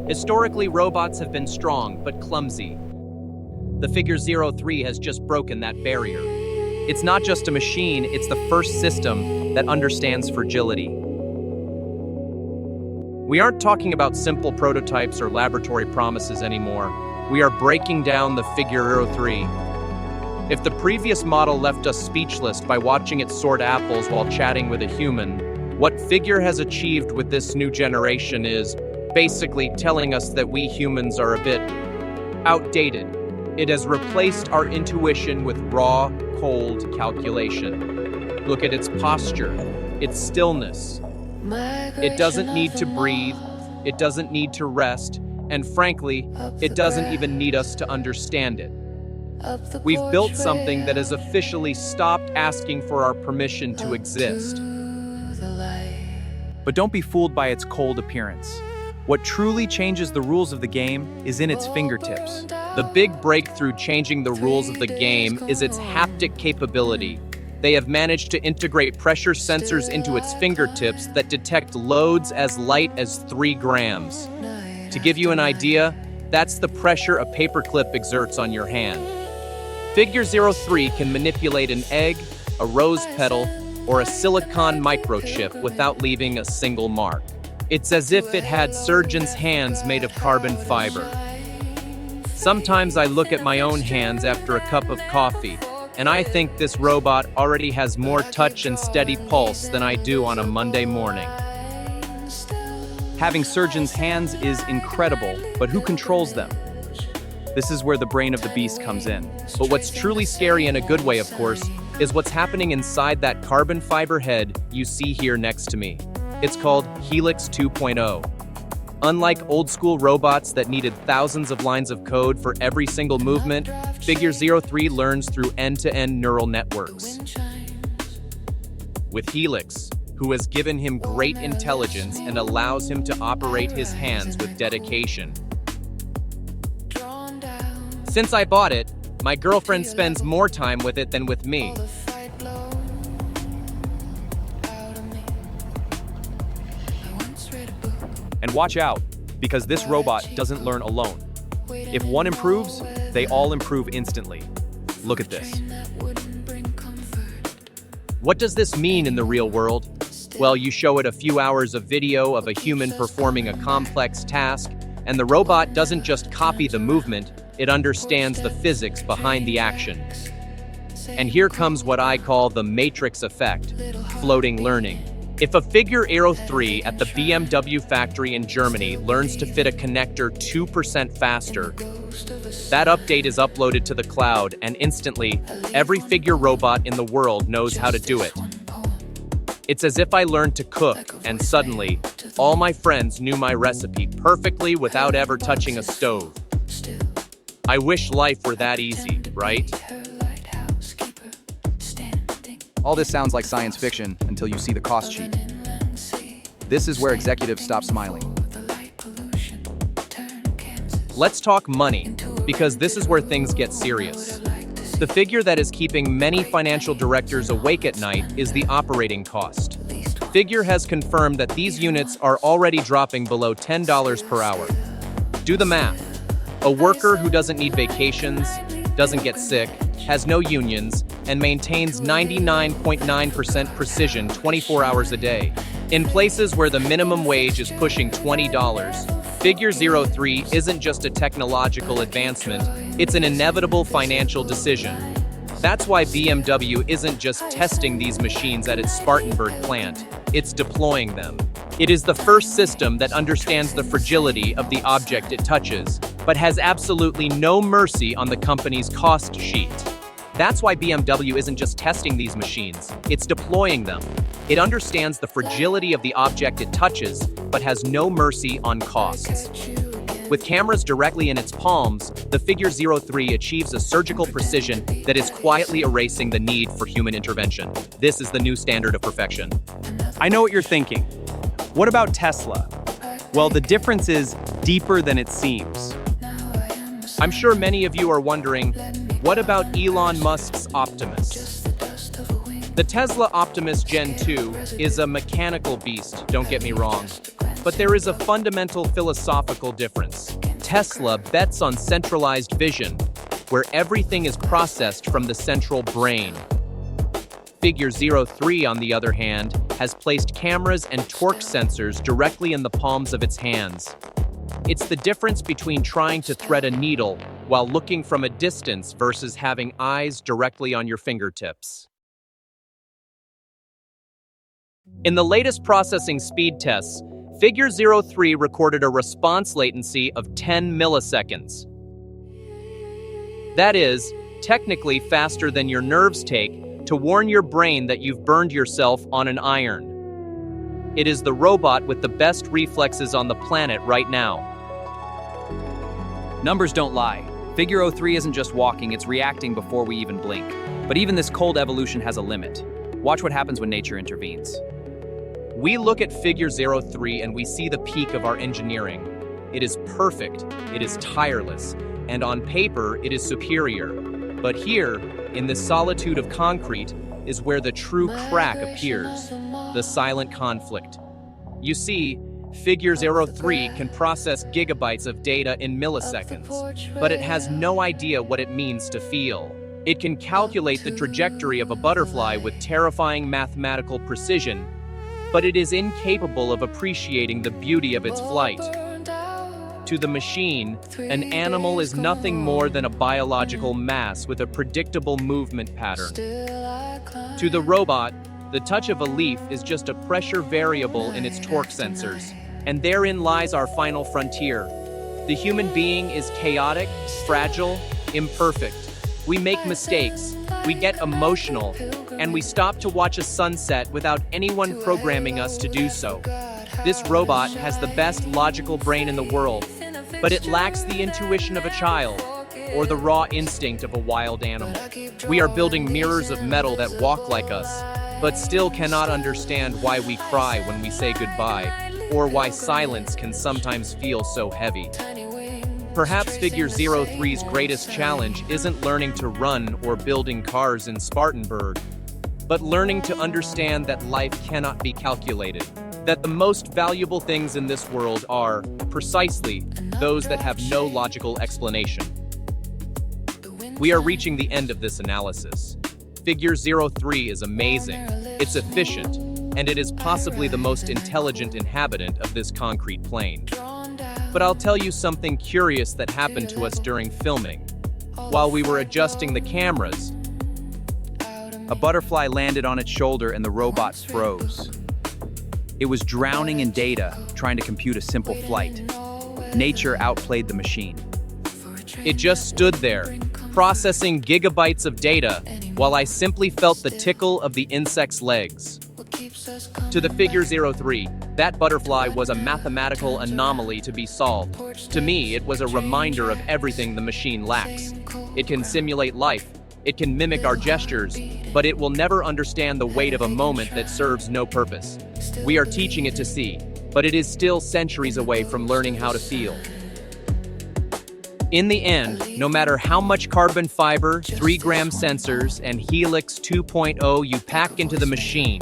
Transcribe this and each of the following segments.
Historically, robots have been strong, but clumsy. The figure 03 has just broken that barrier. It's not just a machine, it's the first system that understands fragility. We aren't talking about simple prototypes or laboratory promises anymore. We are breaking down the figure 03. If the previous model left us speechless by watching it sort apples while chatting with a human, what Figure has achieved with this new generation is basically telling us that we humans are a bit outdated. It has replaced our intuition with raw, cold calculation. Look at its posture, its stillness. It doesn't need to breathe, it doesn't need to rest, and frankly, it doesn't even need us to understand it. We've built something that has officially stopped asking for our permission to exist. But don't be fooled by its cold appearance. What truly changes the rules of the game is in its fingertips. The big breakthrough changing the rules of the game is its haptic capability. They have managed to integrate pressure sensors into its fingertips that detect loads as light as 3 grams. To give you an idea, that's the pressure a paperclip exerts on your hand. Figure 03 can manipulate an egg, a rose petal, or a silicon microchip without leaving a single mark. It's as if it had surgeons' hands made of carbon fiber. Sometimes I look at my own hands after a cup of coffee, and I think this robot already has more touch and steady pulse than I do on a Monday morning. Having surgeons' hands is incredible, but who controls them? This is where the brain of the beast comes in. But what's truly scary in a good way, of course, is what's happening inside that carbon fiber head you see here next to me. It's called HELIX 2.0. Unlike old-school robots that needed thousands of lines of code for every single movement, Figure 03 learns through end-to-end neural networks. With HELIX, who has given him great intelligence and allows him to operate his hands with dedication. Since I bought it, my girlfriend spends more time with it than with me. And watch out, because this robot doesn't learn alone. If one improves, they all improve instantly. Look at this. What does this mean in the real world? Well, you show it a few hours of video of a human performing a complex task, and the robot doesn't just copy the movement, it understands the physics behind the action. And here comes what I call the matrix effect, floating learning. If a Figure 03 at the BMW factory in Germany learns to fit a connector 2% faster, that update is uploaded to the cloud, and instantly, every Figure robot in the world knows how to do it. It's as if I learned to cook, and suddenly, all my friends knew my recipe perfectly without ever touching a stove. I wish life were that easy, right? All this sounds like science fiction until you see the cost sheet. This is where executives stop smiling. Let's talk money, because this is where things get serious. The figure that is keeping many financial directors awake at night is the operating cost. Figure has confirmed that these units are already dropping below $10 per hour. Do the math. A worker who doesn't need vacations, doesn't get sick, has no unions, and maintains 99.9% precision 24 hours a day. In places where the minimum wage is pushing $20, Figure 03 isn't just a technological advancement, it's an inevitable financial decision. That's why BMW isn't just testing these machines at its Spartanburg plant, it's deploying them. It is the first system that understands the fragility of the object it touches, but has absolutely no mercy on the company's cost sheet. That's why BMW isn't just testing these machines, it's deploying them. It understands the fragility of the object it touches, but has no mercy on costs. With cameras directly in its palms, the Figure 03 achieves a surgical precision that is quietly erasing the need for human intervention. This is the new standard of perfection. I know what you're thinking. What about Tesla? Well, the difference is deeper than it seems. I'm sure many of you are wondering, what about Elon Musk's Optimus? The Tesla Optimus Gen 2 is a mechanical beast, don't get me wrong. But there is a fundamental philosophical difference. Tesla bets on centralized vision, where everything is processed from the central brain. Figure 03, on the other hand, has placed cameras and torque sensors directly in the palms of its hands. It's the difference between trying to thread a needle while looking from a distance versus having eyes directly on your fingertips. In the latest processing speed tests, Figure 03 recorded a response latency of 10 milliseconds. That is, technically faster than your nerves take to warn your brain that you've burned yourself on an iron. It is the robot with the best reflexes on the planet right now. Numbers don't lie. Figure 03 isn't just walking, it's reacting before we even blink. But even this cold evolution has a limit. Watch what happens when nature intervenes. We look at Figure 03 and we see the peak of our engineering. It is perfect, it is tireless, and on paper it is superior. But here, in the solitude of concrete, is where the true crack appears, the silent conflict. You see, Figure 03 can process gigabytes of data in milliseconds, but it has no idea what it means to feel. It can calculate the trajectory of a butterfly with terrifying mathematical precision, but it is incapable of appreciating the beauty of its flight. To the machine, an animal is nothing more than a biological mass with a predictable movement pattern. To the robot, the touch of a leaf is just a pressure variable in its torque sensors, and therein lies our final frontier. The human being is chaotic, fragile, imperfect. We make mistakes, we get emotional, and we stop to watch a sunset without anyone programming us to do so. This robot has the best logical brain in the world, but it lacks the intuition of a child or the raw instinct of a wild animal. We are building mirrors of metal that walk like us, but still cannot understand why we cry when we say goodbye, or why silence can sometimes feel so heavy. Perhaps Figure 03's greatest challenge isn't learning to run or building cars in Spartanburg, but learning to understand that life cannot be calculated, that the most valuable things in this world are, precisely, those that have no logical explanation. We are reaching the end of this analysis. Figure 03 is amazing, it's efficient, and it is possibly the most intelligent inhabitant of this concrete plane. But I'll tell you something curious that happened to us during filming. While we were adjusting the cameras, A butterfly landed on its shoulder and the robot froze. It was drowning in data, trying to compute a simple flight. Nature outplayed the machine. it just stood there, processing gigabytes of data, while I simply felt the tickle of the insect's legs. To the Figure 03, that butterfly was a mathematical anomaly to be solved. To me, it was a reminder of everything the machine lacks. It can simulate life, it can mimic our gestures, but it will never understand the weight of a moment that serves no purpose. We are teaching it to see, but it is still centuries away from learning how to feel. In the end, no matter how much carbon fiber, 3-gram sensors, and HELIX 2.0 you pack into the machine,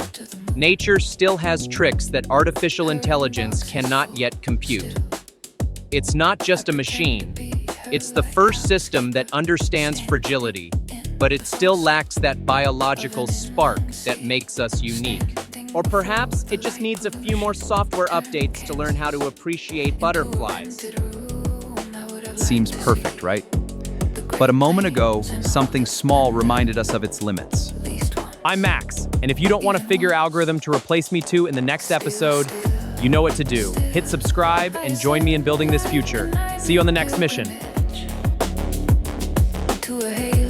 nature still has tricks that artificial intelligence cannot yet compute. It's not just a machine. It's the first system that understands fragility, but it still lacks that biological spark that makes us unique. Or perhaps it just needs a few more software updates to learn how to appreciate butterflies. Seems perfect, right? But a moment ago, something small reminded us of its limits. I'm Max, and if you don't want a figure algorithm to replace me too in the next episode, you know what to do. Hit subscribe and join me in building this future. See you on the next mission. To a